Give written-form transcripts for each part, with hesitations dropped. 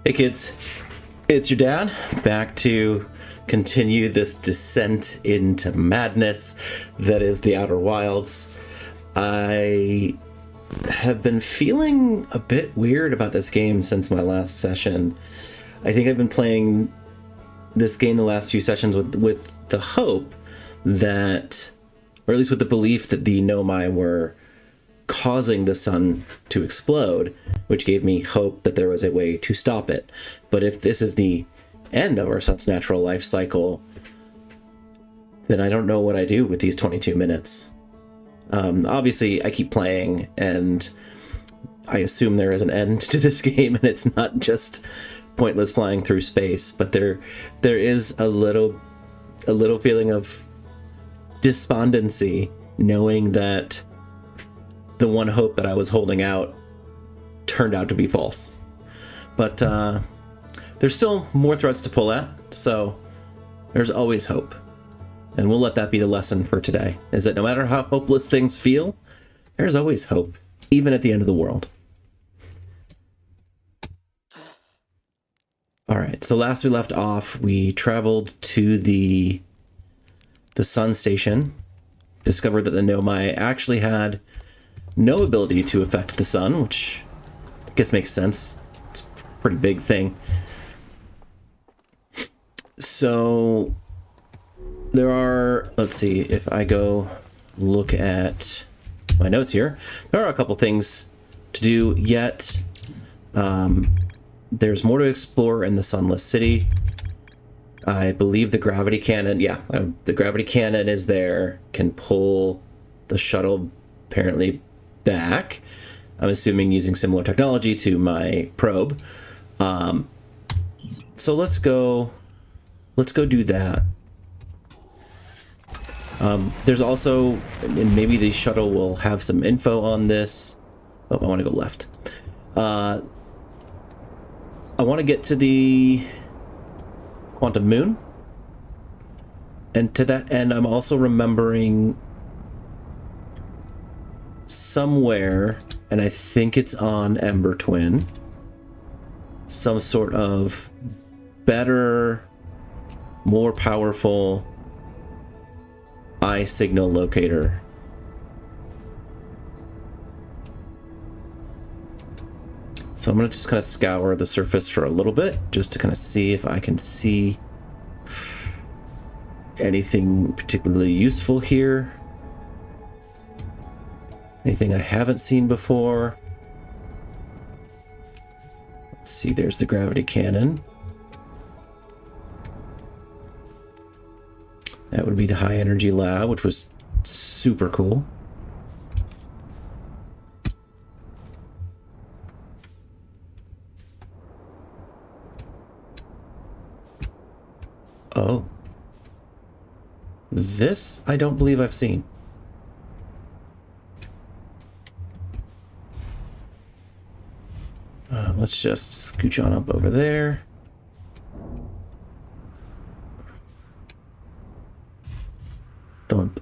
Hey kids, it's your dad, back to continue this descent into madness that is the Outer Wilds. I have been feeling a bit weird about this game since my last session. I think I've been playing this game the last few sessions with the hope that, or at least with the belief that the Nomai were causing the sun to explode, which gave me hope that there was a way to stop it. But if this is the end of our sun's natural life cycle, then I don't know what I do with these 22 minutes. Obviously, I keep playing, and I assume there is an end to this game, and it's not just pointless flying through space. But there is a little feeling of despondency, knowing that the one hope that I was holding out turned out to be false. But there's still more threads to pull at, so there's always hope. And we'll let that be the lesson for today, is that no matter how hopeless things feel, there's always hope, even at the end of the world. Alright, so last we left off, we traveled to the sun station, discovered that the Nomai actually had no ability to affect the sun, which I guess makes sense. It's a pretty big thing. So there are, let's see, if I go look at my notes here, there are a couple things to do yet. There's more to explore in the Sunless City. I believe the gravity cannon, the gravity cannon is there, can pull the shuttle apparently back. I'm assuming using similar technology to my probe. So let's go do that. There's also, and maybe the shuttle will have some info on this. Oh, I want to go left. I want to get to the Quantum Moon. And to that end, I'm also remembering somewhere, and I think it's on Ember Twin, some sort of better, more powerful eye signal locator. So I'm going to just kind of scour the surface for a little bit, just to kind of see if I can see anything particularly useful here. Anything I haven't seen before. Let's see, there's the gravity cannon. That would be the high energy lab, which was super cool. Oh. This I don't believe I've seen. Let's just scooch on up over there. Thump.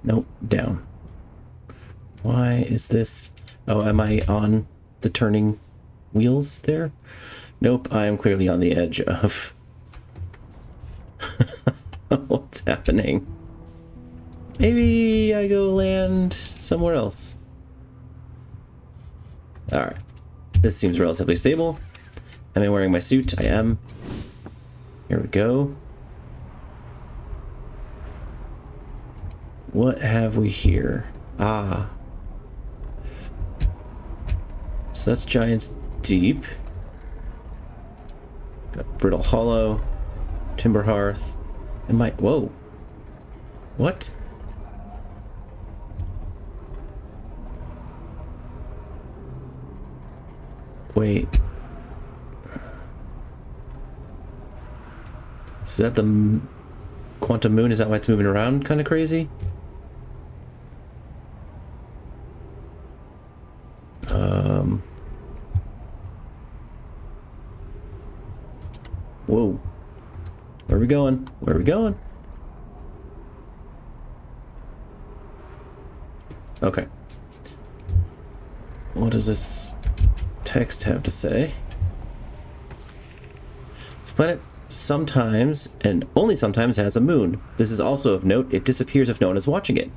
Nope, down. Why is this? Oh, am I on the turning wheels there? Nope, I am clearly on the edge of what's happening. Maybe I go land somewhere else. Alright. This seems relatively stable. Am I wearing my suit? I am. Here we go. What have we here? Ah. So that's Giant's Deep. Got Brittle Hollow. Timber Hearth. And my... Whoa. What? Wait. Is that the Quantum Moon? Is that why it's moving around kind of crazy? Whoa. Where are we going? Where are we going? Okay. What is this? text have to say? This planet sometimes, and only sometimes, has a moon. This is also of note. It disappears if no one is watching it.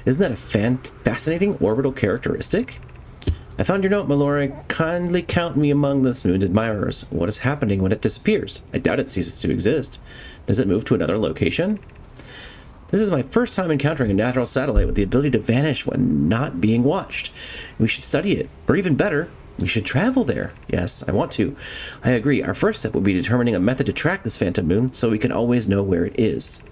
Isn't that a fascinating orbital characteristic? I found your note, Mallory. Kindly count me among this moon's admirers. What is happening when it disappears? I doubt it ceases to exist. Does it move to another location? This is my first time encountering a natural satellite with the ability to vanish when not being watched. We should study it, or even better, we should travel there. Yes, I want to. I agree. Our first step will be determining a method to track this phantom moon so we can always know where it is.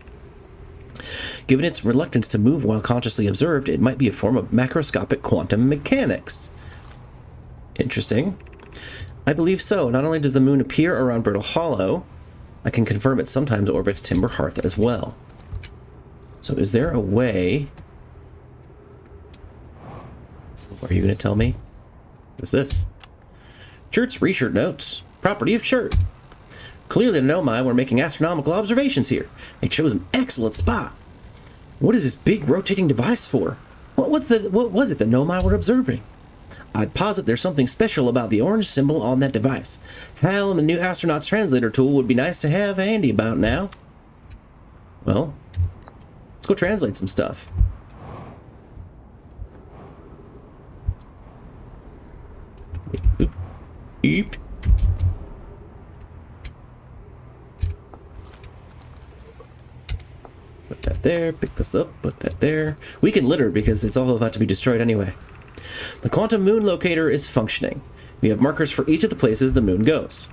Given its reluctance to move while consciously observed, it might be a form of macroscopic quantum mechanics. Interesting. I believe so. Not only does the moon appear around Brittle Hollow, I can confirm it sometimes orbits Timber Hearth as well. So is there a way... Are you going to tell me? What's this? Shirt's reshirt notes. Property of Shirt. Clearly the Nomai were making astronomical observations here. They chose an excellent spot. What is this big rotating device for? What was it the Nomai were observing? I'd posit there's something special about the orange symbol on that device. Hell, and the new astronaut's translator tool would be nice to have handy about now. Well, let's go translate some stuff. Oop. Eep. Put that there, pick this up, put that there. We can litter because it's all about to be destroyed anyway. The quantum moon locator is functioning. We have markers for each of the places the moon goes.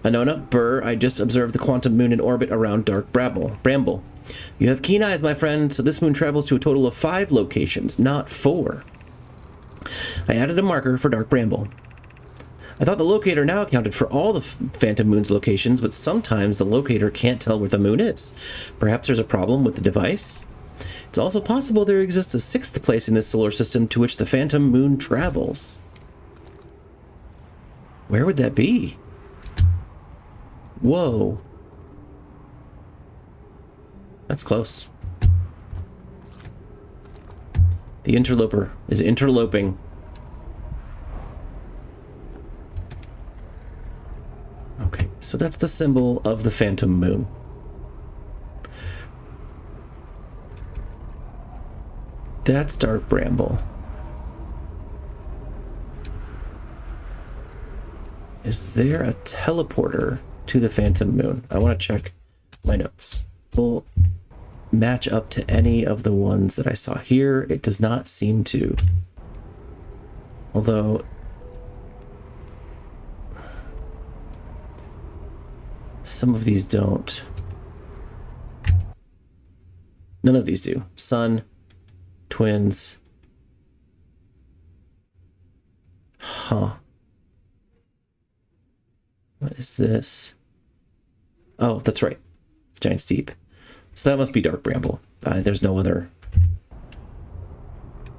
Anona, Burr, I just observed the quantum moon in orbit around Dark Bramble. You have keen eyes, my friend, so this moon travels to a total of 5 locations, not 4. I added a marker for Dark Bramble. I thought the locator now accounted for all the Phantom Moon's locations, but sometimes the locator can't tell where the moon is. Perhaps there's a problem with the device? It's also possible there exists a 6th place in this solar system to which the Phantom Moon travels. Where would that be? Whoa. That's close. The interloper is interloping. Okay, so that's the symbol of the Phantom Moon. That's Dark Bramble. Is there a teleporter to the Phantom Moon? I want to check my notes. Will match up to any of the ones that I saw here. It does not seem to. Although some of these don't. None of these do. Sun, twins. Huh. What is this? Oh, that's right. Giant Steep. So that must be Dark Bramble. There's no other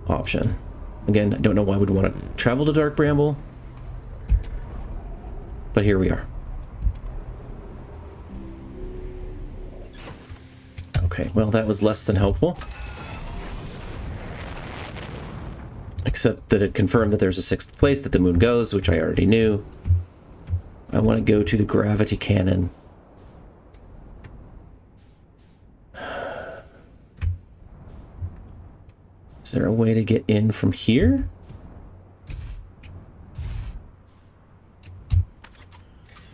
option. Again, I don't know why we'd want to travel to Dark Bramble. But here we are. Okay, well, that was less than helpful. Except that it confirmed that there's a 6th place that the moon goes, which I already knew. I want to go to the gravity cannon. Is there a way to get in from here?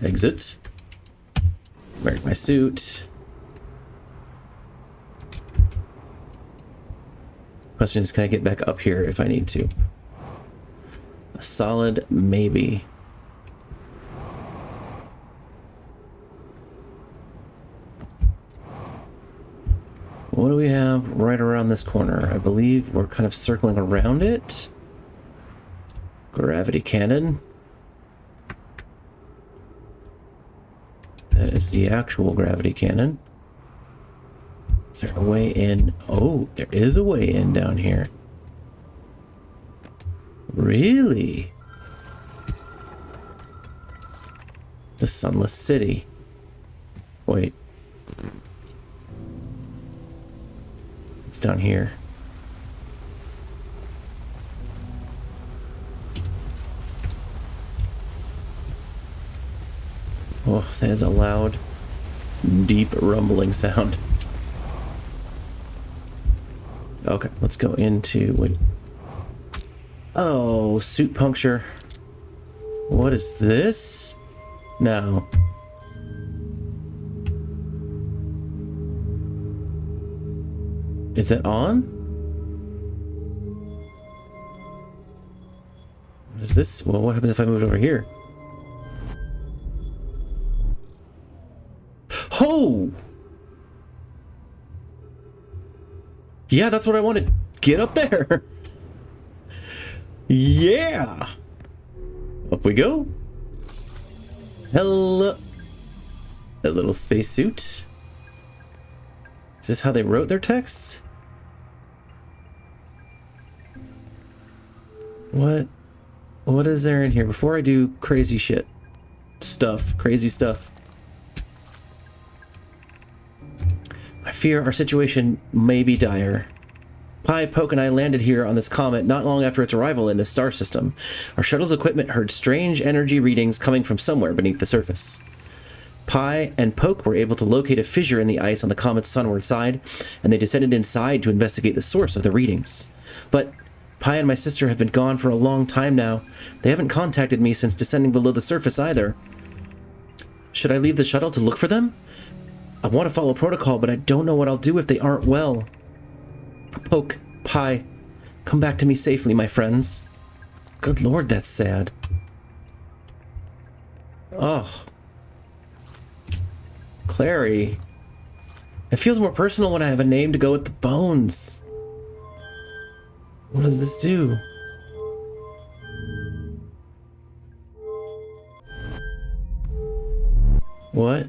Exit. Wearing my suit. Question is, can I get back up here if I need to? A solid maybe. What do we have right around this corner? I believe we're kind of circling around it. Gravity cannon. That is the actual gravity cannon. Is there a way in? Oh, there is a way in down here. Really? The Sunless City. Wait. It's down here. Oh, that is a loud, deep rumbling sound. Okay, let's go into... Wait. Oh, suit puncture. What is this? No. Is it on? What is this? Well, what happens if I move it over here? Oh! Yeah, that's what I wanted. Get up there! Yeah! Up we go. Hello. A little spacesuit. Is this how they wrote their text? What is there in here before I do crazy shit? Crazy stuff. I fear our situation may be dire. Pi, Poke, and I landed here on this comet not long after its arrival in this star system. Our shuttle's equipment heard strange energy readings coming from somewhere beneath the surface. Pi and Poke were able to locate a fissure in the ice on the comet's sunward side, and they descended inside to investigate the source of the readings. But Pi and my sister have been gone for a long time now. They haven't contacted me since descending below the surface either. Should I leave the shuttle to look for them? I want to follow protocol, but I don't know what I'll do if they aren't well. Poke, Pi, come back to me safely, my friends. Good lord, that's sad. Oh. Clary. It feels more personal when I have a name to go with the bones. What does this do? What?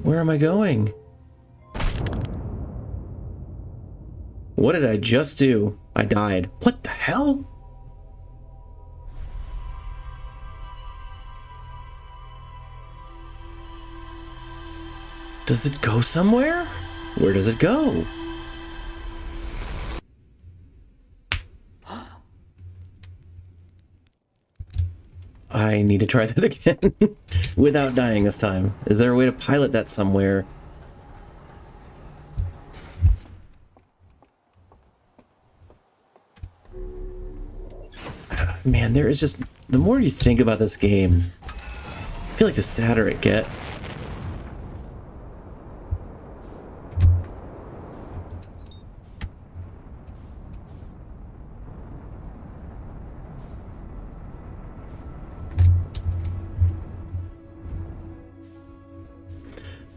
Where am I going? What did I just do? I died. What the hell? Does it go somewhere? Where does it go? I need to try that again without dying this time. Is there a way to pilot that somewhere? Man, there is just... The more you think about this game, I feel like the sadder it gets.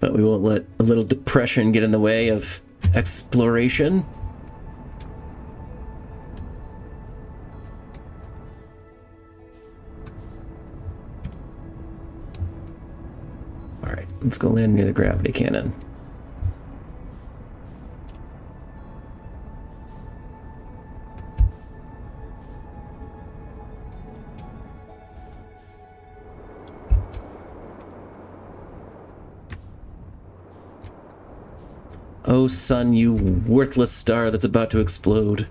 But we won't let a little depression get in the way of exploration. Alright, let's go land near the gravity cannon. Oh, sun, you worthless star that's about to explode.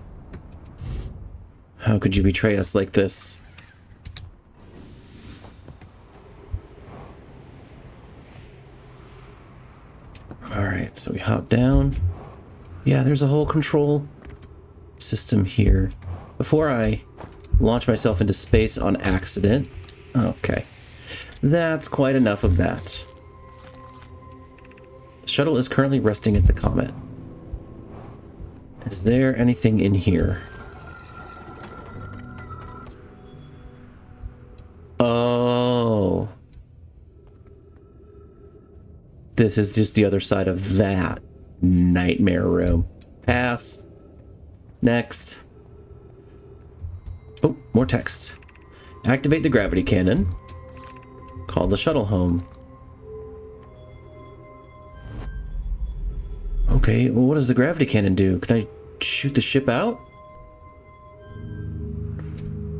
How could you betray us like this? Alright, so we hop down. Yeah, there's a whole control system here. Before I launch myself into space on accident. Okay. That's quite enough of that. The shuttle is currently resting at the comet. Is there anything in here? Oh. This is just the other side of that nightmare room. Pass. Next. Oh, more text. Activate the gravity cannon. Call the shuttle home. Okay, well, what does the gravity cannon do? Can I shoot the ship out?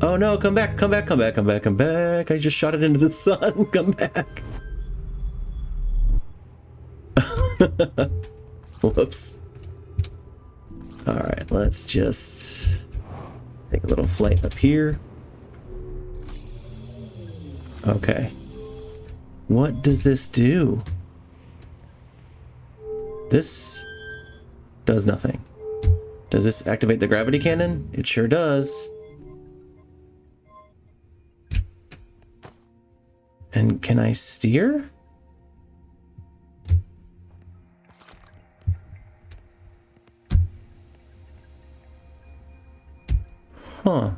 Oh no, come back, come back, come back, come back, come back. I just shot it into the sun. Come back. Whoops. Alright, let's just take a little flight up here. Okay. What does this do? This does nothing. Does this activate the gravity cannon? It sure does. And can I steer? Huh.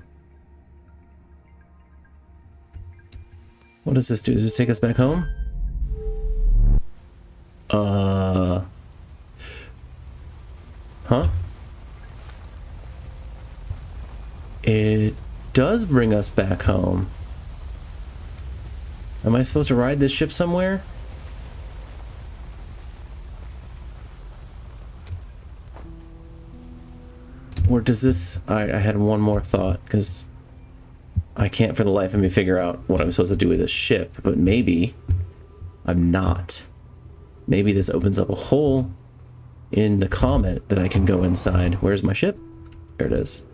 What does this do? Does this take us back home? Huh? It does bring us back home. Am I supposed to ride this ship somewhere? Or does this... I had one more thought, because I can't for the life of me figure out what I'm supposed to do with this ship, but maybe I'm not. Maybe this opens up a hole in the comet that I can go inside. Where's my ship? There it is.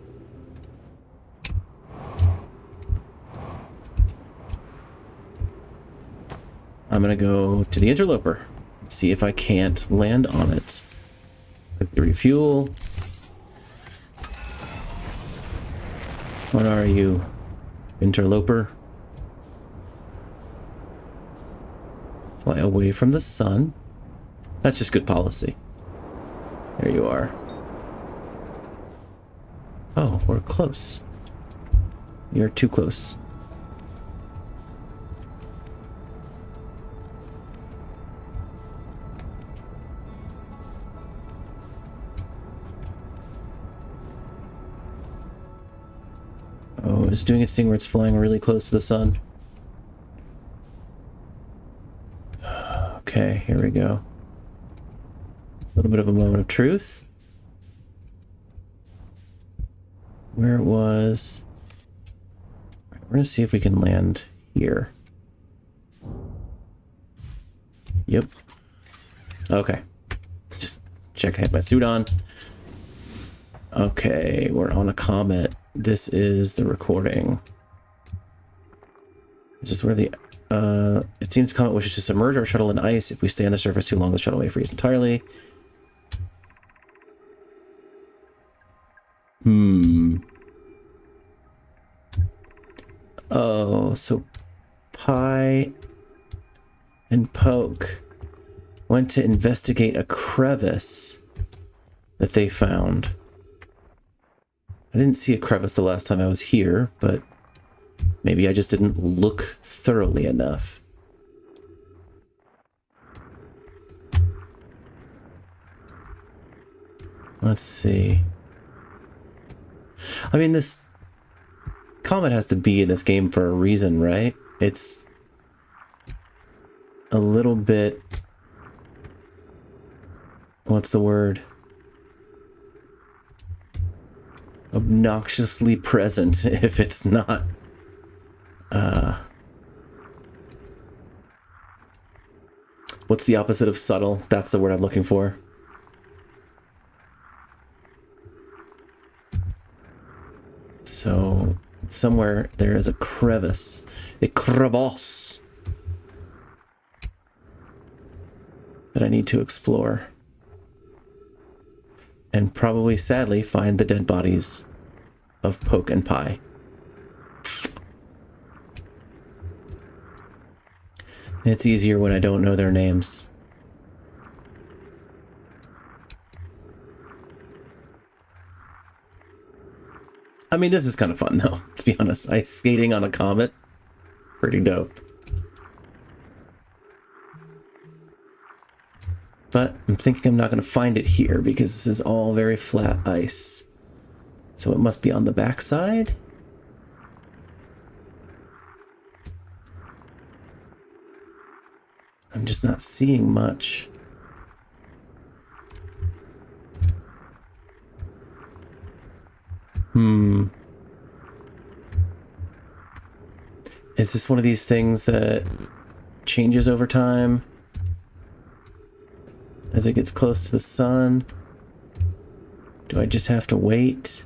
I'm gonna go to the interloper and see if I can't land on it. Quickly refuel. What are you, interloper? Fly away from the sun. That's just good policy. There you are. Oh, we're close. You're too close. Oh, it's doing its thing where it's flying really close to the sun. Okay, here we go. A little bit of a moment of truth. Where it was... We're gonna see if we can land here. Yep. Okay. Just check I have my suit on. Okay, we're on a comet. This is the recording. This is where the... it seems the comet wishes to submerge our shuttle in ice. If we stay on the surface too long, the shuttle may freeze entirely. Oh, so Pi and Poke went to investigate a crevice that they found. I didn't see a crevice the last time I was here, but maybe I just didn't look thoroughly enough. Let's see. I mean, this comet has to be in this game for a reason, right? It's a little bit... What's the word? Obnoxiously present if it's not. What's the opposite of subtle? That's the word I'm looking for. So somewhere there is a crevice, a crevasse that I need to explore. And probably, sadly, find the dead bodies of Poke and Pi. It's easier when I don't know their names. I mean, this is kind of fun, though, to be honest. Ice skating on a comet. Pretty dope. But I'm thinking I'm not going to find it here because this is all very flat ice. So it must be on the backside. I'm just not seeing much. Is this one of these things that changes over time as it gets close to the sun? Do I just have to wait?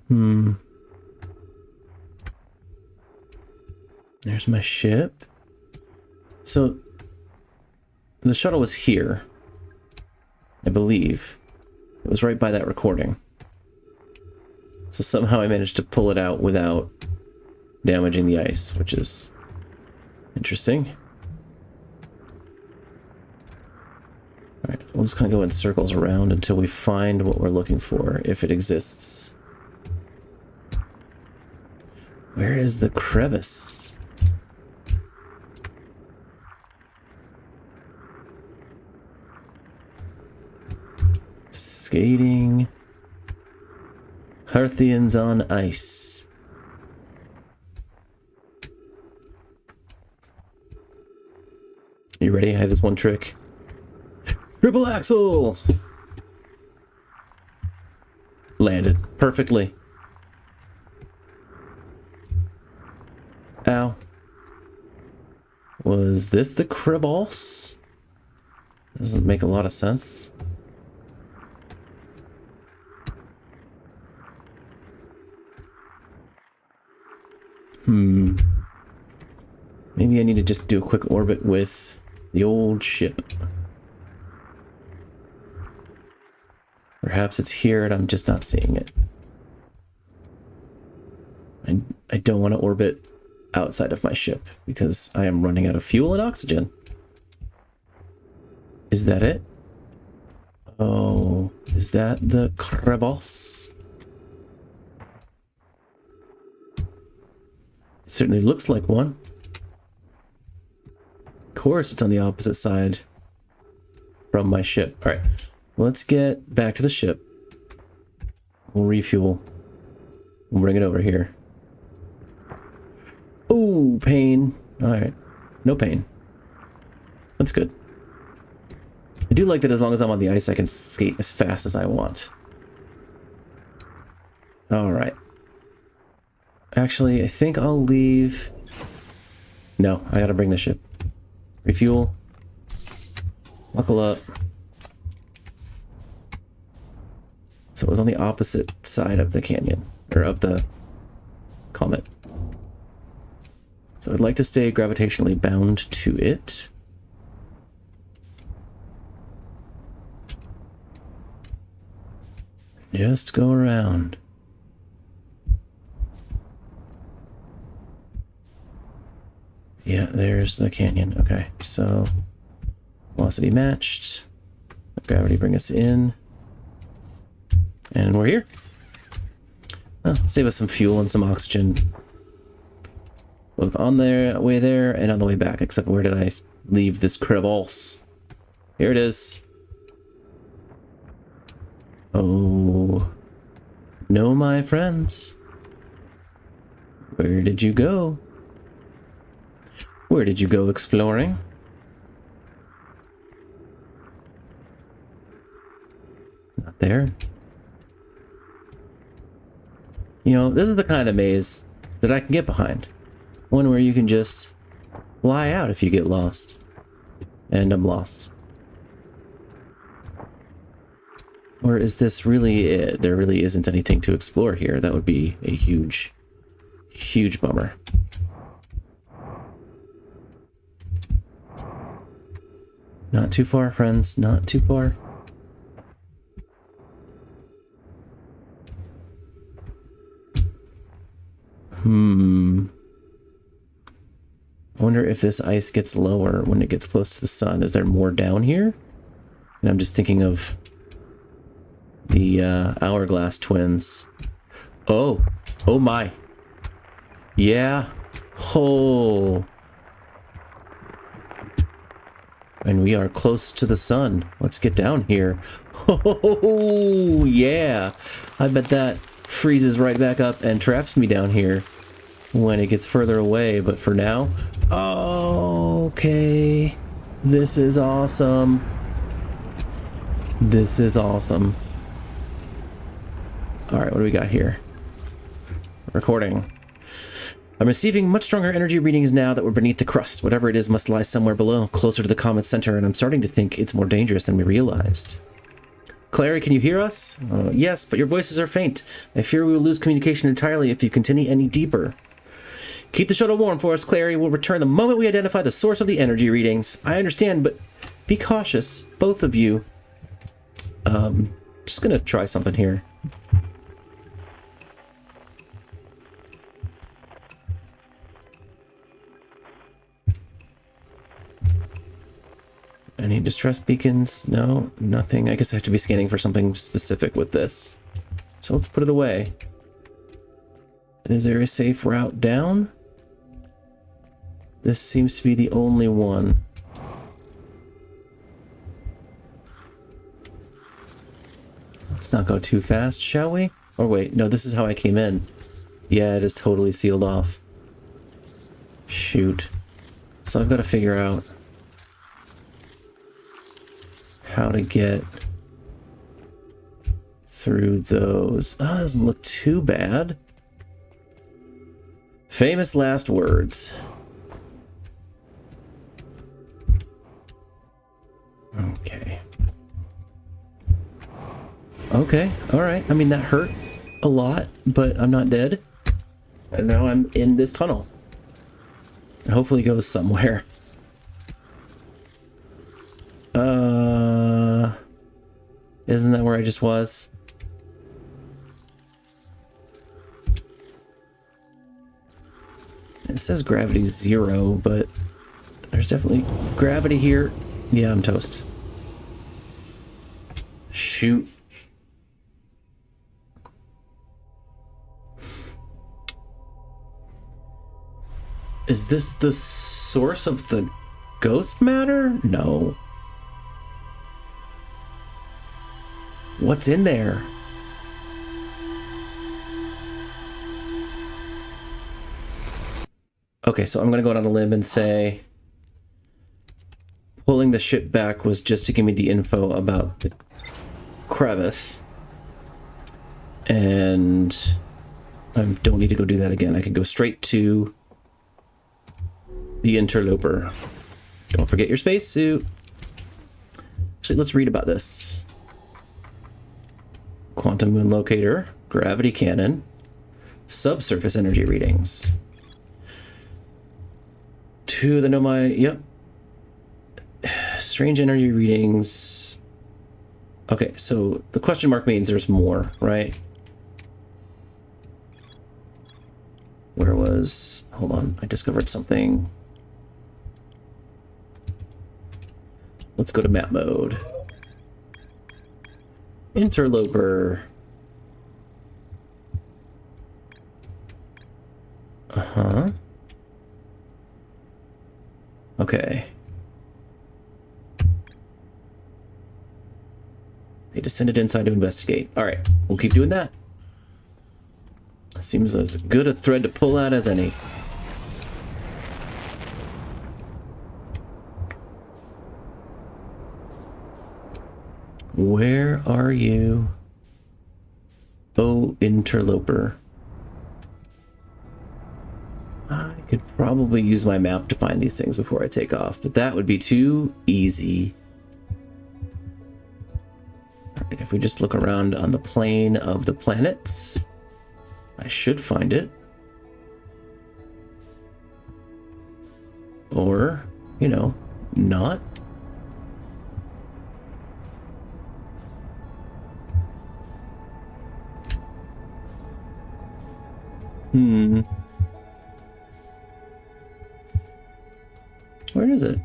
There's my ship. So, the shuttle was here. I believe. It was right by that recording. So somehow I managed to pull it out without damaging the ice, which is interesting. Alright, we'll just kind of go in circles around until we find what we're looking for, if it exists. Where is the crevice? Skating. Hearthians on ice. You ready? I have this one trick. Triple axle! Landed perfectly. Ow. Was this the crevasse? Doesn't make a lot of sense. Maybe I need to just do a quick orbit with the old ship. Perhaps it's here and I'm just not seeing it. I don't want to orbit outside of my ship because I am running out of fuel and oxygen. Is that it? Oh, is that the crevasse? It certainly looks like one. Of course, it's on the opposite side from my ship. All right, let's get back to the ship. We'll refuel. We'll bring it over here. Oh, pain. All right, no pain. That's good. I do like that as long as I'm on the ice, I can skate as fast as I want. All right. Actually, I think I'll leave... No, I gotta bring the ship. Refuel. Buckle up. So it was on the opposite side of the canyon, or of the comet. So I'd like to stay gravitationally bound to it. Just go around. Yeah, there's the canyon. Okay, so velocity matched. Gravity bring us in. And we're here. Oh, save us some fuel and some oxygen. Both on the way there and on the way back, except where did I leave this crevasse? Here it is. Oh. No, my friends. Where did you go? Where did you go exploring? Not there. You know, this is the kind of maze that I can get behind. One where you can just fly out if you get lost. And I'm lost. Or is this really it? There really isn't anything to explore here. That would be a huge, huge bummer. Not too far, friends. Not too far. I wonder if this ice gets lower when it gets close to the sun. Is there more down here? And I'm just thinking of the hourglass twins. Oh. Oh my. Yeah. Oh. And we are close to the sun. Let's get down here. Oh, yeah. I bet that freezes right back up and traps me down here when it gets further away. But for now... Okay. This is awesome. This is awesome. Alright, what do we got here? Recording. I'm receiving much stronger energy readings now that we're beneath the crust. Whatever it is must lie somewhere below, closer to the comet's center, and I'm starting to think it's more dangerous than we realized. Clary, can you hear us? Yes, but your voices are faint. I fear we will lose communication entirely if you continue any deeper. Keep the shuttle warm for us, Clary. We'll return the moment we identify the source of the energy readings. I understand, but be cautious, both of you. Just gonna try something here. Any distress beacons? No, nothing. I guess I have to be scanning for something specific with this. So let's put it away. Is there a safe route down? This seems to be the only one. Let's not go too fast, shall we? Or wait, no, this is how I came in. Yeah, it is totally sealed off. Shoot. So I've got to figure out how to get through those. Oh, that doesn't look too bad. Famous last words. Okay. Okay, alright. I mean, that hurt a lot, but I'm not dead. And now I'm in this tunnel. And hopefully it goes somewhere. Isn't that where I just was? It says gravity 0, but there's definitely gravity here. Yeah, I'm toast. Shoot. Is this the source of the ghost matter? No. What's in there? Okay, so I'm gonna go out on a limb and say pulling the ship back was just to give me the info about the crevice. And I don't need to go do that again. I can go straight to the interloper. Don't forget your spacesuit. Actually, let's read about this. Quantum moon locator, gravity cannon, subsurface energy readings. To the Nomai, yep. Strange energy readings. Okay, so the question mark means there's more, right? Where was... Hold on, I discovered something. Let's go to map mode. Interloper. Uh-huh. Okay. They descended inside to investigate. Alright, we'll keep doing that. Seems as good a thread to pull out as any. Where are you? Oh, interloper. I could probably use my map to find these things before I take off, but that would be too easy. All right, if we just look around on the plane of the planets, I should find it. Or, you know, not. Where is it?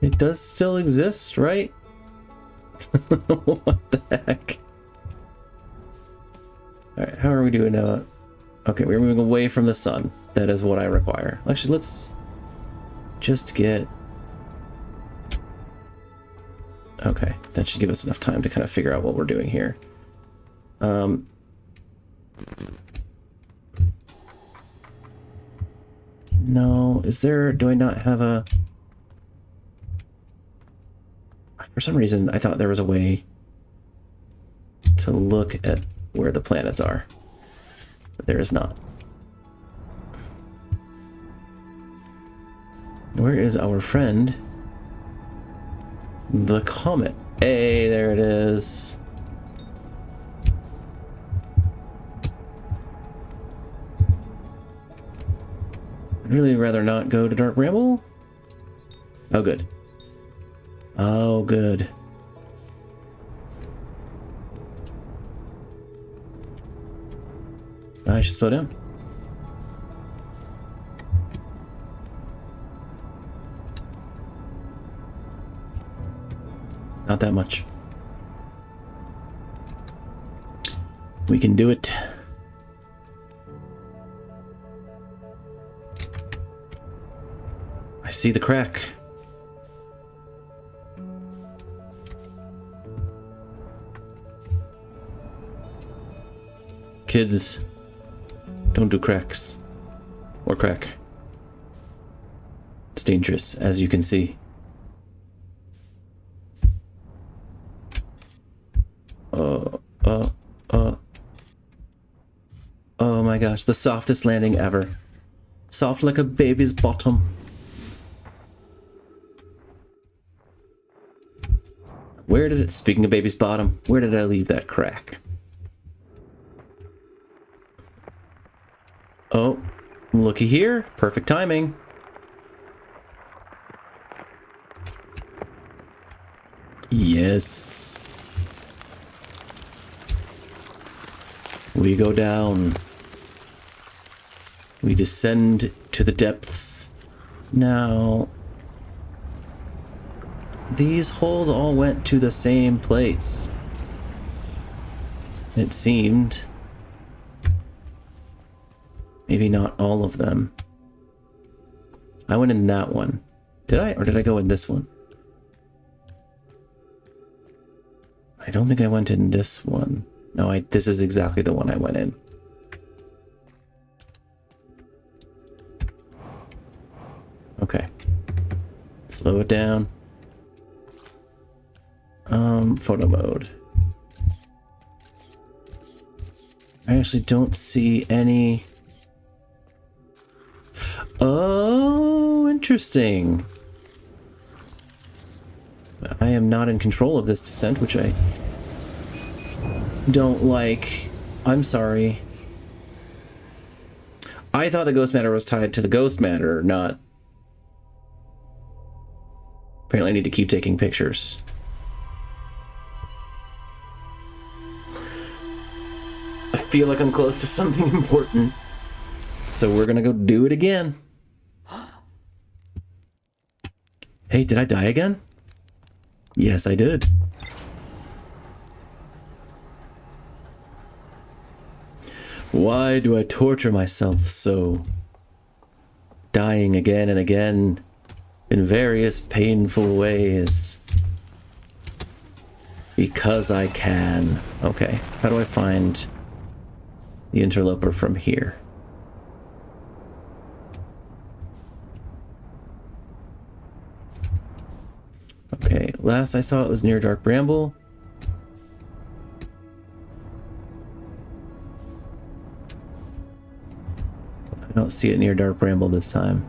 It does still exist, right? What the heck? Alright, how are we doing now? Okay, we're moving away from the sun. That is what I require. Actually, let's just get... Okay, that should give us enough time to kind of figure out what we're doing here. No, is there... Do I not have a... For some reason, I thought there was a way to look at where the planets are. But there is not. Where is our friend? The comet. Hey, there it is. I'd really rather not go to Dark Bramble. Oh, good. Oh, good. I should slow down. Not that much. We can do it. I see the crack. Kids, don't do cracks. Or crack. It's dangerous, as you can see. Oh my gosh, the softest landing ever. Soft like a baby's bottom. Where did it, speaking of baby's bottom, where did I leave that crack? Oh, looky here. Perfect timing. Yes. We go down. We descend to the depths. Now, these holes all went to the same place. It seemed. Maybe not all of them. I went in that one. Did I? Or did I go in this one? I don't think I went in this one. No, this is exactly the one I went in. Okay. Slow it down. Photo mode. I actually don't see any... Oh, interesting. I am not in control of this descent, which I don't like. I'm sorry. I thought the ghost matter was tied to the ghost matter, not... Apparently I need to keep taking pictures. I feel like I'm close to something important. So we're gonna go do it again. Hey, did I die again? Yes, I did. Why do I torture myself so? Dying again and again in various painful ways. Because I can. Okay, how do I find the interloper from here? Okay, last I saw it was near Dark Bramble. I don't see it near Dark Bramble this time.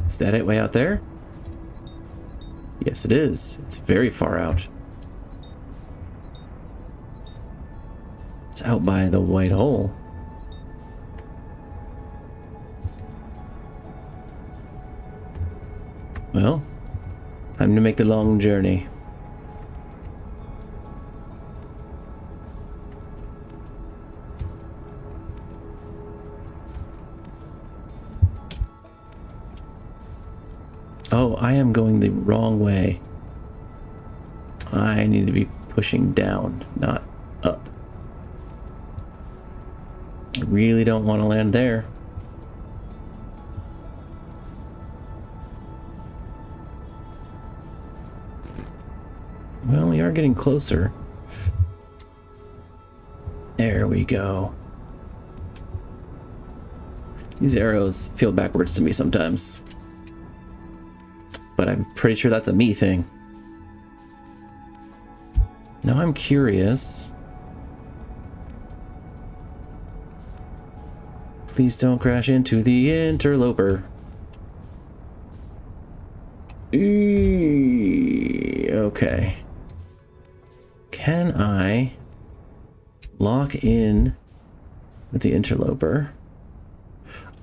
Is that it way out there? Yes, it is. It's very far out. It's out by the white hole. Well, time to make the long journey. Oh, I am going the wrong way. I need to be pushing down, not up. I really don't want to land there. Well, we are getting closer. There we go. These arrows feel backwards to me sometimes. but I'm pretty sure that's a me thing. Now I'm curious. Please don't crash into the interloper. Okay. Can I lock in with the interloper?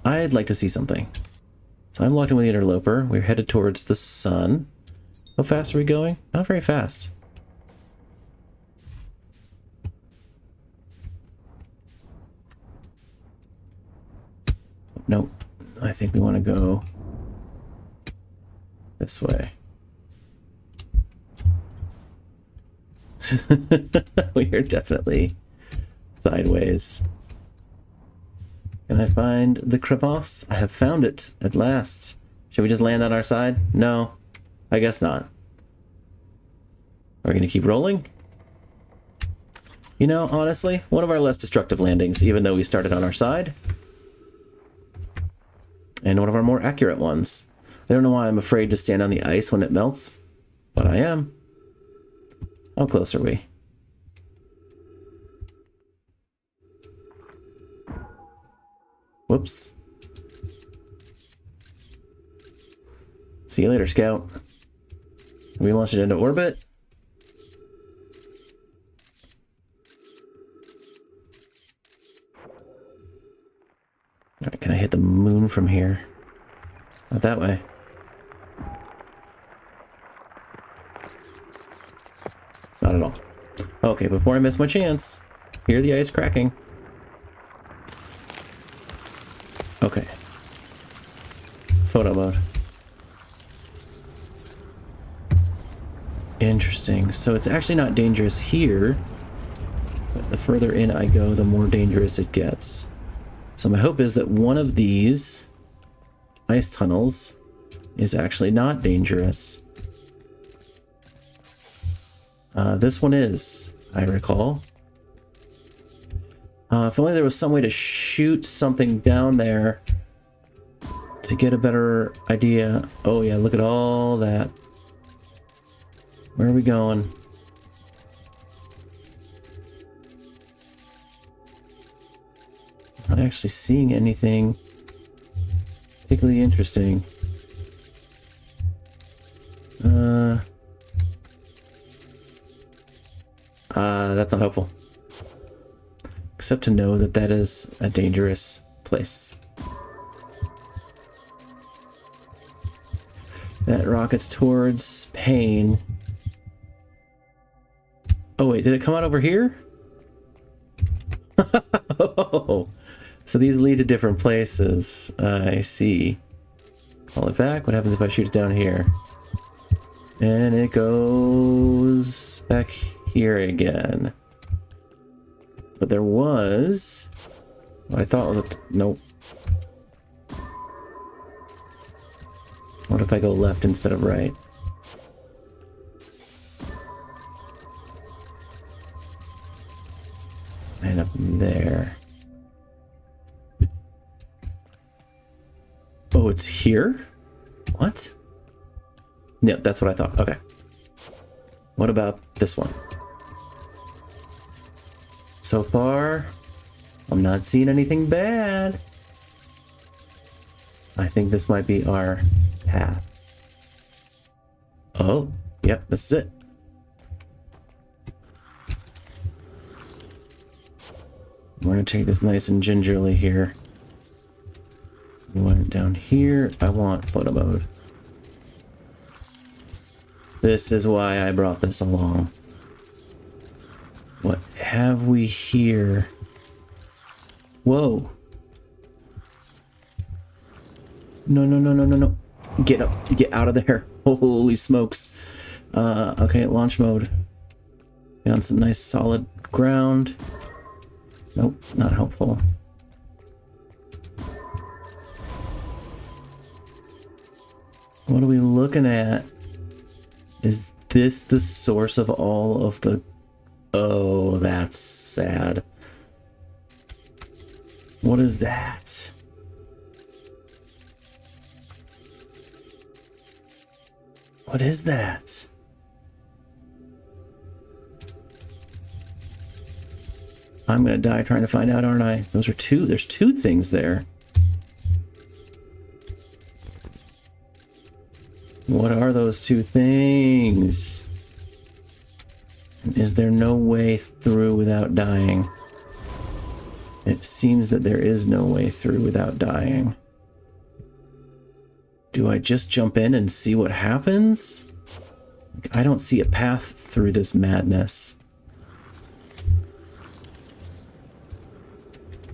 I'd like to see something. So I'm locked in with the interloper. We're headed towards the sun. How fast are we going? Not very fast. Nope. I think we want to go this way. We are definitely sideways. Can I find the crevasse? I have found it at last. Should we just land on our side? No, I guess not. Are we going to keep rolling? You know, honestly, one of our less destructive landings, even though we started on our side. And one of our more accurate ones. I don't know why I'm afraid to stand on the ice when it melts, but I am. How close are we? Whoops. See you later, Scout. We launched it into orbit. Alright, can I hit the moon from here? Not that way. Not at all. Okay, before I miss my chance, hear the ice cracking. Okay. Photo mode. Interesting. So it's actually not dangerous here, but the further in I go, the more dangerous it gets. So my hope is that one of these ice tunnels is actually not dangerous. This one is, I recall. If only there was some way to shoot something down there to get a better idea. Oh yeah, look at all that. Where are we going? Not actually seeing anything particularly interesting. That's not helpful. Except to know that that is a dangerous place. That rockets towards Pain. Oh wait, did it come out over here? Oh, so these lead to different places. I see. Call it back. What happens if I shoot it down here? And it goes back here again. But there was... what I thought was... nope. What if I go left instead of right? And up there. Oh, it's here? What? Yeah, that's what I thought. Okay. What about this one? So far, I'm not seeing anything bad. I think this might be our path. Oh, yep, this is it. We're gonna take this nice and gingerly here. We want it down here. I want photo mode. This is why I brought this along. What have we here? Whoa. No, no, no, no, no, no. Get up. Get out of there. Holy smokes. Okay, launch mode. Found some nice solid ground. Nope, not helpful. What are we looking at? Is this the source of all of the... oh, that's sad. What is that? What is that? I'm gonna die trying to find out, aren't I? Those are two. There's two things there. What are those two things? Is there no way through without dying? It seems that there is no way through without dying. Do I just jump in and see what happens? I don't see a path through this madness.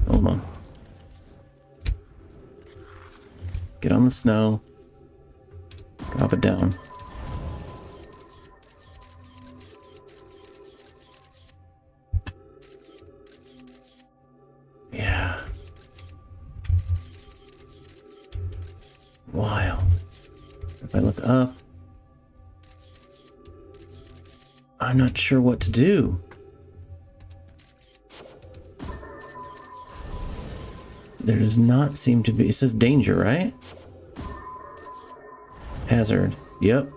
Hold on. Get on the snow. Drop it down. Yeah. Wild. If I look up, I'm not sure what to do. There does not seem to be... It says danger, right? Hazard. Yep.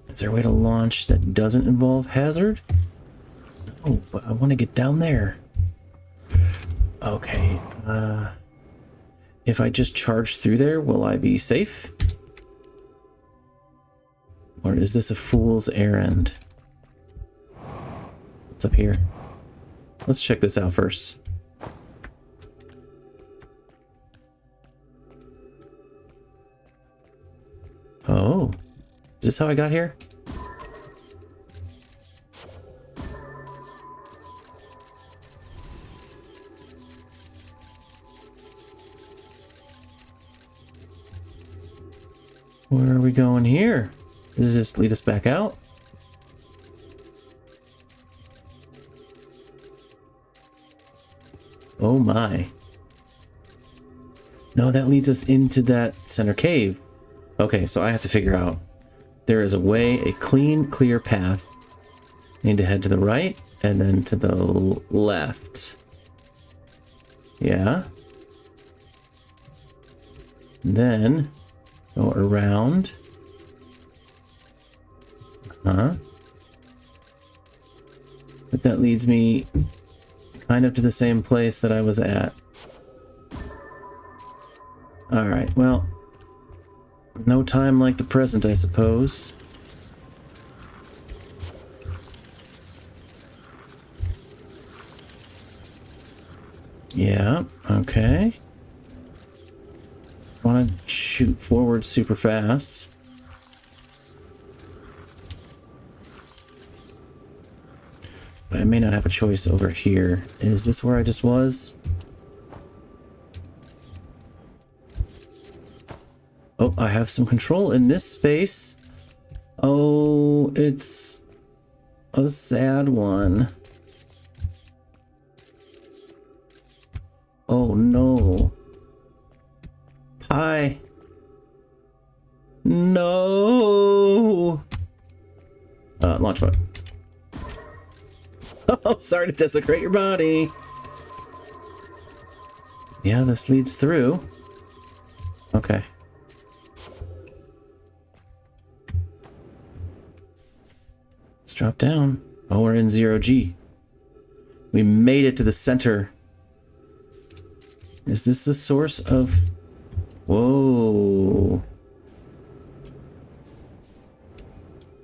Is there a way to launch that doesn't involve hazard? No, but I want to get down there. Okay. If I just charge through there, will I be safe? Or is this a fool's errand? What's up here? Let's check this out first. Oh, is this how I got here? Where are we going here? Does this lead us back out? Oh my. No, that leads us into that center cave. Okay, so I have to figure out. There is a way, a clean, clear path. I need to head to the right and then to the left. Yeah. And then go around. But that leads me kind of to the same place that I was at. Alright, well, no time like the present, I suppose. Yeah, okay. Want to shoot forward super fast. But I may not have a choice over here. Is this where I just was? Oh, I have some control in this space. Oh, it's a sad one. Oh no. Hi. No. Launch mode. Oh, sorry to desecrate your body. Yeah, this leads through. Okay. Let's drop down. Oh, we're in 0G. We made it to the center. Is this the source of... Whoa.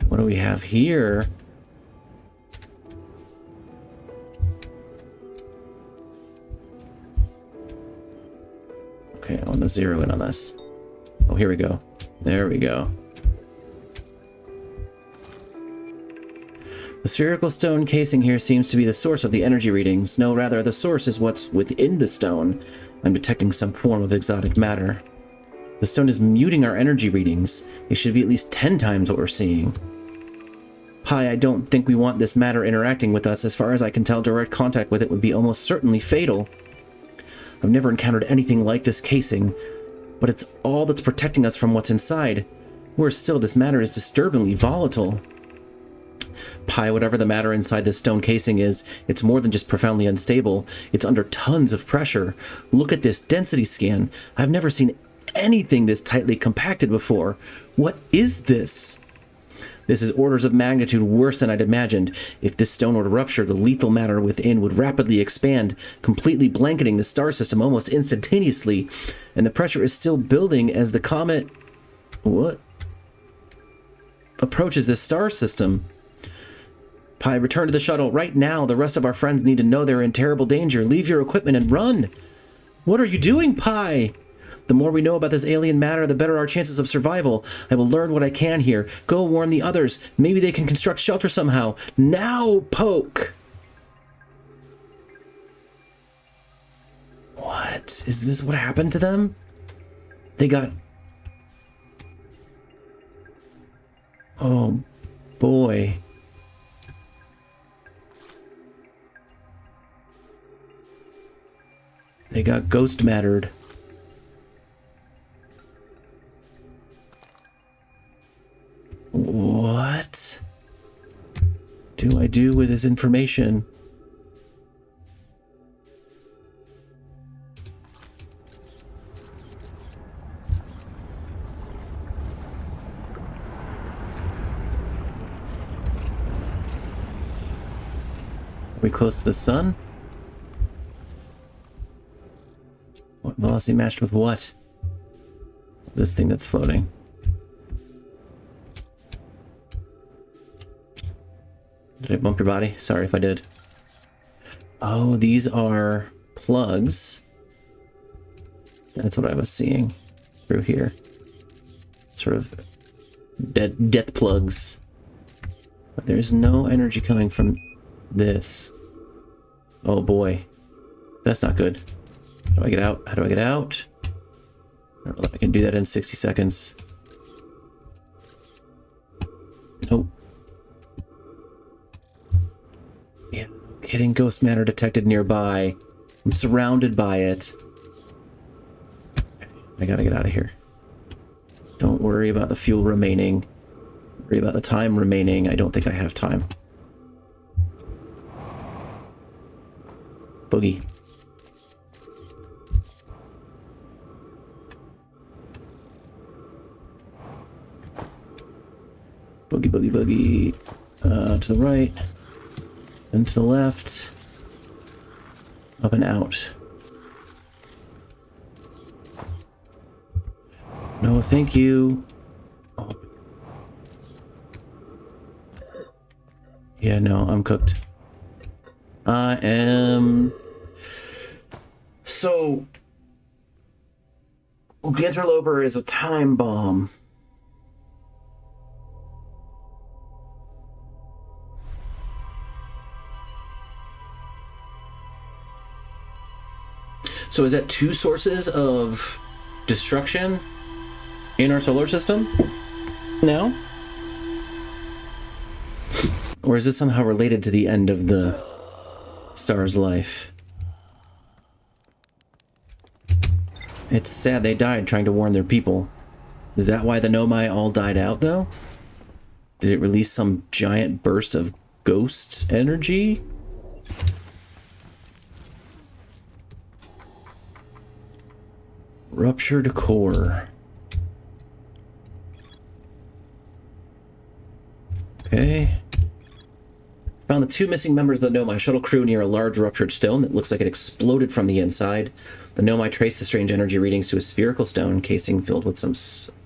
What do we have here? Okay, I want to zero in on this. Oh, here we go. There we go. The spherical stone casing here seems to be the source of the energy readings. No, rather, the source is what's within the stone. I'm detecting some form of exotic matter. The stone is muting our energy readings. They should be at least 10 times what we're seeing. Pi, I don't think we want this matter interacting with us. As far as I can tell, direct contact with it would be almost certainly fatal. I've never encountered anything like this casing, but it's all that's protecting us from what's inside. Worse still, this matter is disturbingly volatile. Pi, whatever the matter inside this stone casing is, it's more than just profoundly unstable. It's under tons of pressure. Look at this density scan. I've never seen anything this tightly compacted before. What is this? This is orders of magnitude worse than I'd imagined. If this stone were to rupture, the lethal matter within would rapidly expand, completely blanketing the star system almost instantaneously. And the pressure is still building as the comet... What? Approaches this star system. Pi, return to the shuttle right now. The rest of our friends need to know they're in terrible danger. Leave your equipment and run. What are you doing, Pi? The more we know about this alien matter, the better our chances of survival. I will learn what I can here. Go warn the others. Maybe they can construct shelter somehow. Now, Poke! What? Is this what happened to them? They got... Oh, boy. They got ghost mattered. What do I do with this information? Are we close to the sun? What velocity matched with what? This thing that's floating. Did I bump your body? Sorry if I did. Oh, these are plugs. That's what I was seeing through here. Sort of death plugs. But there's no energy coming from this. Oh boy. That's not good. How do I get out? How do I get out? I don't know if I can do that in 60 seconds. Nope. Yeah, hitting ghost matter detected nearby. I'm surrounded by it. I gotta get out of here. Don't worry about the fuel remaining. Worry about the time remaining. I don't think I have time. Boogie. Boogie, boogie, boogie. To the right. And to the left. Up and out. No, thank you. Oh. Yeah, no, I'm cooked. I am... So... The interloper is a time bomb. So is that two sources of destruction in our solar system now? Or is this somehow related to the end of the star's life? It's sad they died trying to warn their people. Is that why the Nomai all died out, though? Did it release some giant burst of ghost energy? Ruptured core. Okay. Found the two missing members of the Nomai shuttle crew near a large ruptured stone that looks like it exploded from the inside. The Nomai traced the strange energy readings to a spherical stone casing filled with some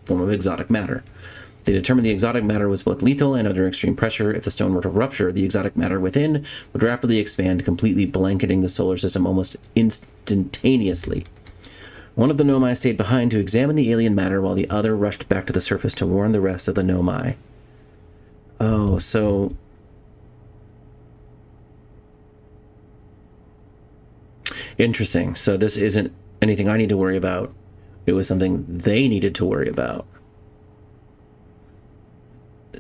form of exotic matter. They determined the exotic matter was both lethal and under extreme pressure. If the stone were to rupture, the exotic matter within would rapidly expand, completely blanketing the solar system almost instantaneously. One of the Nomai stayed behind to examine the alien matter while the other rushed back to the surface to warn the rest of the Nomai. Oh, so... Interesting. So this isn't anything I need to worry about. It was something they needed to worry about.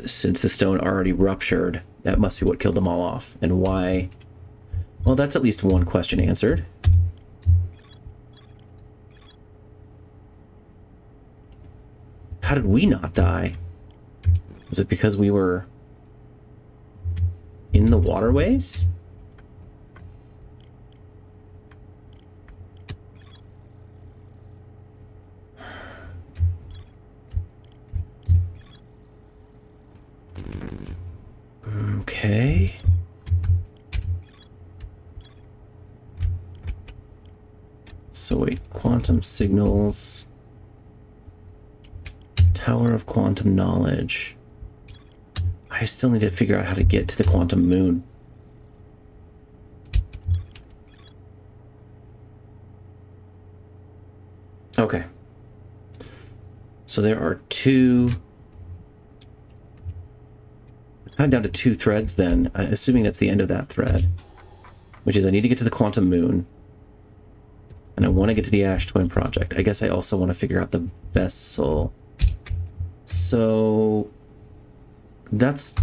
Since the stone already ruptured, that must be what killed them all off. And why? Well, that's at least one question answered. How did we not die? Was it because we were in the waterways? Okay. So wait, quantum signals. Tower of quantum knowledge. I still need to figure out how to get to the quantum moon. Okay. So there are two... kind of down to two threads then, assuming that's the end of that thread. Which is I need to get to the quantum moon. And I want to get to the Ash Twin project. I guess I also want to figure out the vessel. So... that's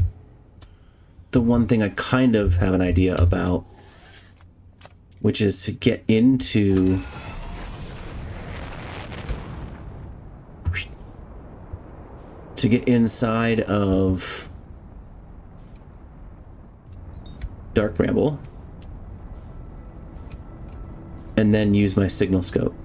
the one thing I kind of have an idea about. Which is to get into... to get inside of Dark Bramble and then use my signal scope.